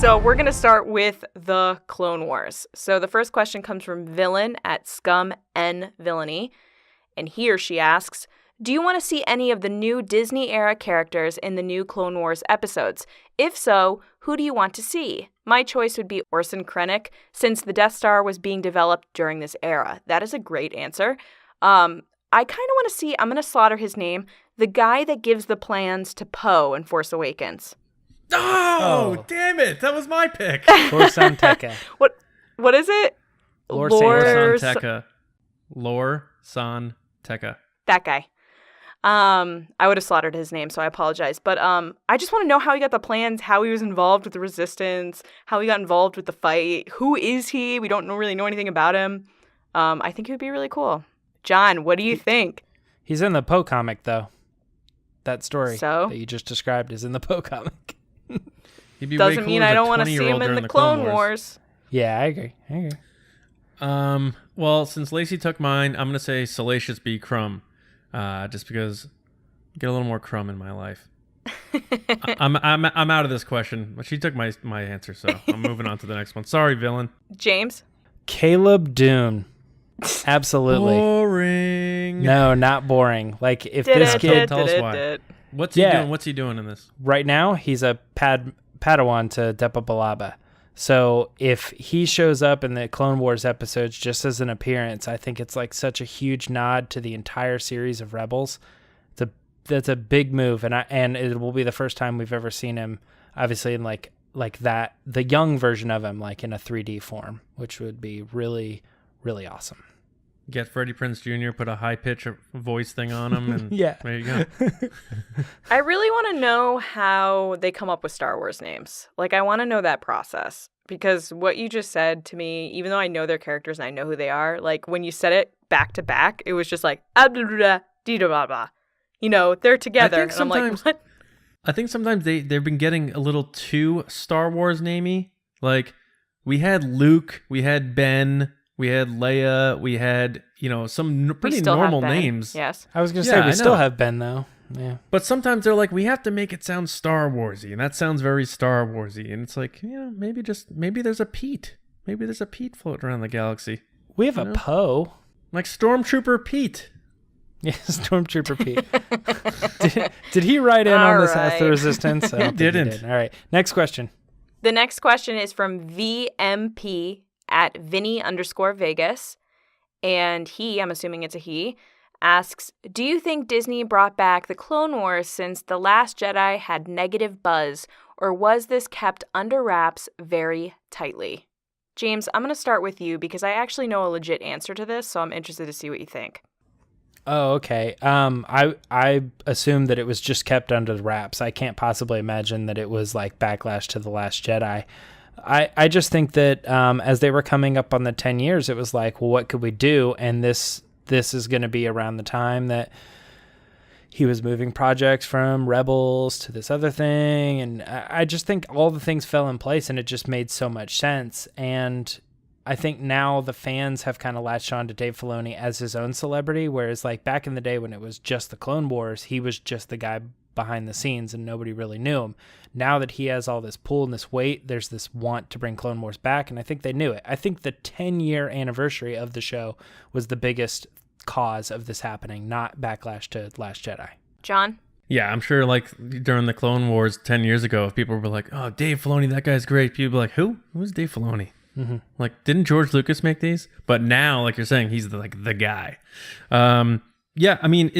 So we're going to start with the Clone Wars. So the first question comes from Villain at Scum N Villainy. And he or she asks, do you want to see any of the new Disney-era characters in the new Clone Wars episodes? If so, who do you want to see? My choice would be Orson Krennic, since the Death Star was being developed during this era. That is a great answer. I kind of want to see, I'm going to slaughter his name, the guy that gives the plans to Poe in Force Awakens. Oh, damn it. That was my pick. Orson Tekka. What is it? Orson Tekka. Orson Tekka. That guy. I would have slaughtered his name, so I apologize. But I just want to know how he got the plans, how he was involved with the Resistance, how he got involved with the fight. Who is he? We don't really know anything about him. I think it would be really cool. John, what do you think? He's in the Poe comic, though. That story that you just described is in the Poe comic. He'd be Doesn't mean I don't want to see him in the Clone Wars. Yeah, I agree. Well, since Lacey took mine, I'm going to say Salacious B. Crumb. Just because I get a little more crumb in my life. I'm out of this question. She took my answer, so I'm moving on to the next one. Sorry, Villain. James? Caleb Dune. Absolutely. Boring. No, not boring. Like, if this kid... Tell us why. What's he doing? What's he doing in this? Right now, he's a Padawan to Depa Billaba. So if he shows up in the Clone Wars episodes just as an appearance, I think it's like such a huge nod to the entire series of Rebels. That's a big move, and it will be the first time we've ever seen him, obviously in like that, the young version of him, like in a 3D form, which would be really, really awesome. Get Freddie Prinze Jr., put a high-pitch voice thing on him, and yeah. There you go. I really want to know how they come up with Star Wars names. Like, I want to know that process. Because what you just said to me, even though I know their characters and I know who they are, like, when you said it back to back, it was just like, blah. You know, they're together. And I'm like, what? I think sometimes they've been getting a little too Star Wars namey. Like, we had Luke, we had Ben... We had Leia. We had, some pretty normal names. Yes. I was going to say, we still have Ben, though. Yeah. But sometimes they're like, we have to make it sound Star Warsy, and that sounds very Star Warsy. And it's like, maybe there's a Pete. Maybe there's a Pete floating around the galaxy. We have a Poe. Like Stormtrooper Pete. Yeah, Stormtrooper Pete. did he write in on this Ask the Resistance? He didn't. He did. All right. Next question. The next question is from VMP at Vinny_Vegas. And he, I'm assuming it's a he, asks, do you think Disney brought back the Clone Wars since The Last Jedi had negative buzz, or was this kept under wraps very tightly? James, I'm going to start with you because I actually know a legit answer to this, so I'm interested to see what you think. Oh, okay. I assumed that it was just kept under the wraps. I can't possibly imagine that it was like backlash to The Last Jedi. I just think that as they were coming up on the 10 years, it was like, well, what could we do? And this is going to be around the time that he was moving projects from Rebels to this other thing. And I just think all the things fell in place and it just made so much sense. And I think now the fans have kind of latched on to Dave Filoni as his own celebrity, whereas like back in the day when it was just the Clone Wars, he was just the guy behind the scenes and nobody really knew him. Now that he has all this pull and this weight, there's this want to bring Clone Wars back, and I think they knew it. I think the 10-year anniversary of the show was the biggest cause of this happening, not backlash to Last Jedi. John? Yeah, I'm sure like during the Clone Wars 10 years ago, if people were like, oh, Dave Filoni, that guy's great, people were like, who? Who's Dave Filoni? Mm-hmm. Like, didn't George Lucas make these? But now, like you're saying, he's the guy. Yeah, I mean,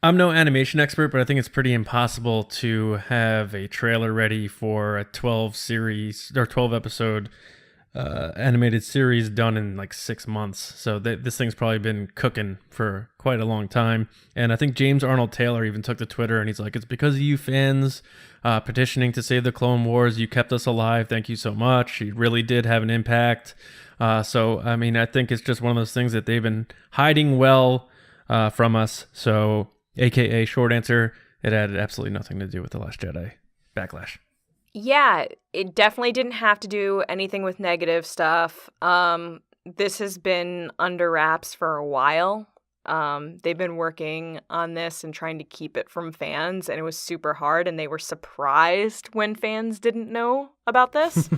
I'm no animation expert, but I think it's pretty impossible to have a trailer ready for a 12 episode animated series done in like 6 months. So this thing's probably been cooking for quite a long time. And I think James Arnold Taylor even took to Twitter and he's like, it's because of you fans petitioning to save the Clone Wars. You kept us alive. Thank you so much. You really did have an impact. So, I mean, I think it's just one of those things that they've been hiding well from us. So, AKA short answer, it had absolutely nothing to do with The Last Jedi backlash. Yeah, it definitely didn't have to do anything with negative stuff. This has been under wraps for a while. They've been working on this and trying to keep it from fans, and it was super hard, and they were surprised when fans didn't know about this.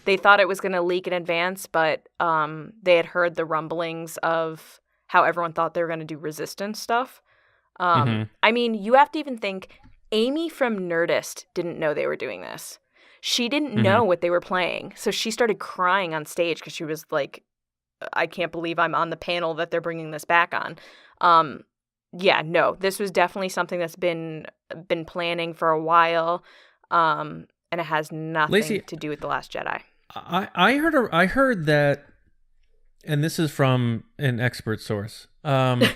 They thought it was going to leak in advance, but they had heard the rumblings of how everyone thought they were going to do Resistance stuff. I mean, you have to even think Amy from Nerdist didn't know they were doing this. She didn't know what they were playing, so she started crying on stage because she was like, I can't believe I'm on the panel that they're bringing this back on. Yeah, no, this was definitely something that's been planning for a while, and it has nothing Lacey, to do with The Last Jedi. I heard that, and this is from an expert source, that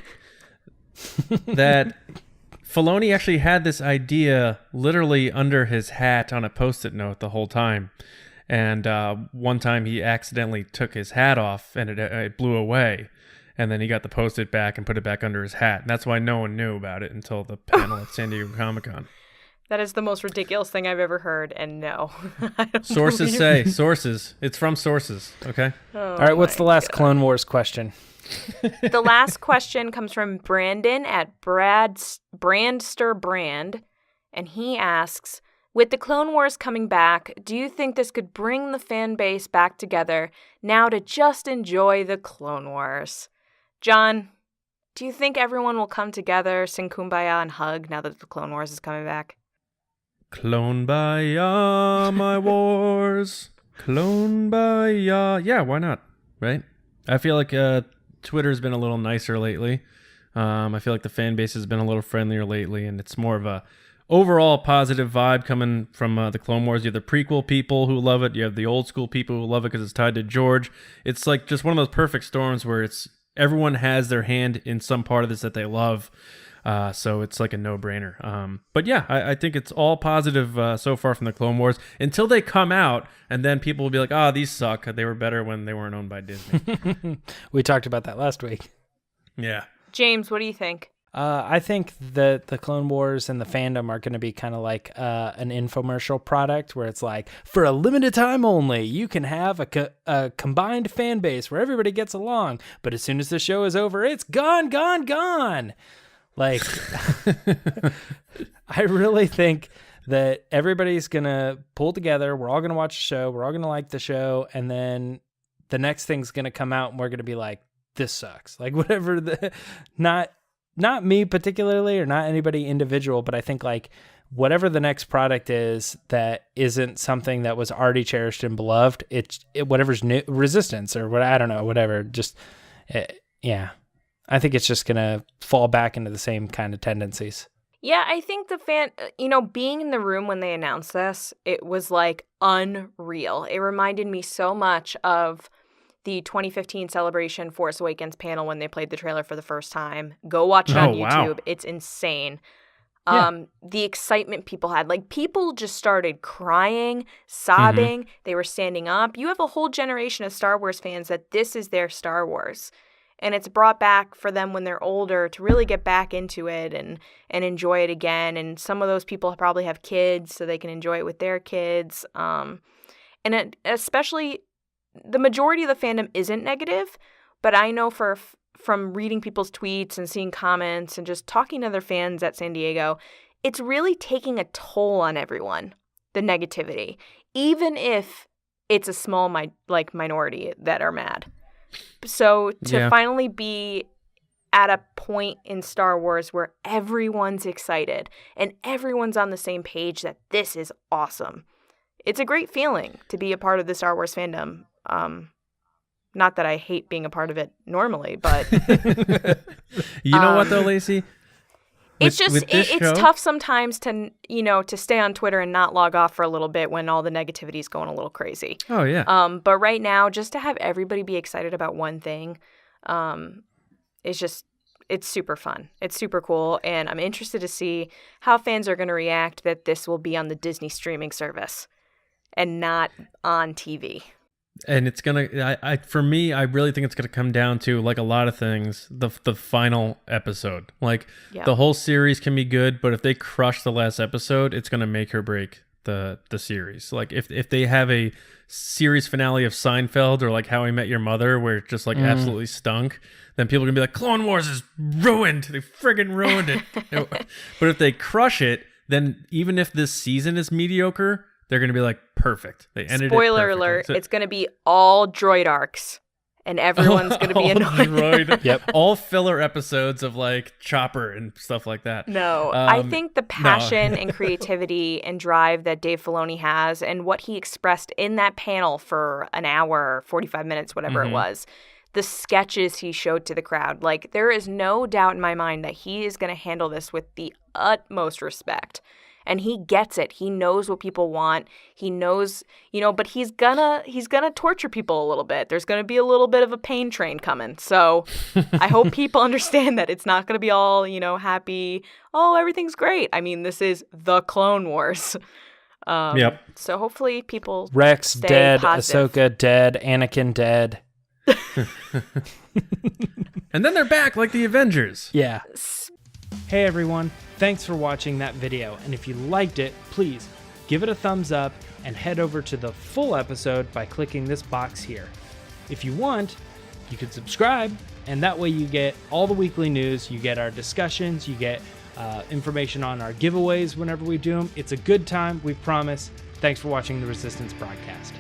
Filoni actually had this idea literally under his hat on a Post-it note the whole time. And one time he accidentally took his hat off and it blew away. And then he got the Post-it back and put it back under his hat. And that's why no one knew about it until the panel at San Diego Comic-Con. That is the most ridiculous thing I've ever heard, and no. Sources say. Sources. It's from sources, okay? All right, what's the last Clone Wars question? The last question comes from Brandon at Brandster Brand, and he asks, with the Clone Wars coming back, do you think this could bring the fan base back together now to just enjoy the Clone Wars? John, do you think everyone will come together, sing Kumbaya, and hug now that the Clone Wars is coming back? Clone Baya, my wars. Clone Baya. Yeah, why not? Right? I feel like Twitter's been a little nicer lately. I feel like the fan base has been a little friendlier lately, and it's more of a overall positive vibe coming from the Clone Wars. You have the prequel people who love it. You have the old school people who love it because it's tied to George. It's like just one of those perfect storms where it's everyone has their hand in some part of this that they love. So it's like a no-brainer. But yeah, I think it's all positive so far from the Clone Wars until they come out, and then people will be like, "Oh, these suck. They were better when they weren't owned by Disney." We talked about that last week. Yeah. James, what do you think? I think that the Clone Wars and the fandom are going to be kind of like an infomercial product where it's like, for a limited time only, you can have a combined fan base where everybody gets along. But as soon as the show is over, it's gone, gone, gone. Like, I really think that everybody's going to pull together. We're all going to watch the show. We're all going to like the show. And then the next thing's going to come out and we're going to be like, this sucks. Like, whatever not me particularly or not anybody individual, but I think like whatever the next product is that isn't something that was already cherished and beloved, it's whatever's new, Resistance or what, I don't know, whatever. Just, yeah. I think it's just going to fall back into the same kind of tendencies. Yeah, I think the being in the room when they announced this, it was like unreal. It reminded me so much of the 2015 Celebration Force Awakens panel when they played the trailer for the first time. Go watch it on YouTube. Wow. It's insane. Yeah. The excitement people had, like people just started crying, sobbing. They were standing up. You have a whole generation of Star Wars fans that this is their Star Wars. And it's brought back for them when they're older to really get back into it and enjoy it again. And some of those people probably have kids so they can enjoy it with their kids. Especially the majority of the fandom isn't negative, but I know from reading people's tweets and seeing comments and just talking to other fans at San Diego, it's really taking a toll on everyone, the negativity, even if it's a small minority that are mad. So to finally be at a point in Star Wars where everyone's excited and everyone's on the same page that this is awesome. It's a great feeling to be a part of the Star Wars fandom. Not that I hate being a part of it normally, but you know what though, Lacey? It's tough sometimes to stay on Twitter and not log off for a little bit when all the negativity is going a little crazy. Oh yeah. But right now, just to have everybody be excited about one thing, it's super fun. It's super cool, and I'm interested to see how fans are going to react that this will be on the Disney streaming service and not on TV. And it's gonna, for me, I really think it's gonna come down to, like a lot of things, the final episode. Like the whole series can be good, but if they crush the last episode, it's gonna make or break the series. Like if they have a series finale of Seinfeld or like How I Met Your Mother where it just like absolutely stunk, then people are gonna be like, Clone Wars is ruined. They friggin' ruined it. But if they crush it, then even if this season is mediocre, they're gonna be like, perfect. They ended Spoiler it alert, so, it's gonna be all droid arcs. And everyone's going to be annoyed. Yep. All filler episodes of like Chopper and stuff like that. No, I think the passion and creativity and drive that Dave Filoni has and what he expressed in that panel for an hour, 45 minutes, whatever it was, the sketches he showed to the crowd, like there is no doubt in my mind that he is going to handle this with the utmost respect. And he gets it. He knows what people want. He knows, but he's gonna torture people a little bit. There's gonna be a little bit of a pain train coming. So I hope people understand that it's not gonna be all, happy. Oh, everything's great. I mean, this is the Clone Wars. Yep. So hopefully people Rex stay dead, positive. Ahsoka dead, Anakin dead. And then they're back like the Avengers. Yeah. Hey everyone, thanks for watching that video, and if you liked it, please give it a thumbs up and head over to the full episode by clicking this box here. If you want, you can subscribe, and that way you get all the weekly news, you get our discussions, you get information on our giveaways whenever we do them. It's a good time, we promise. Thanks for watching the Resistance broadcast.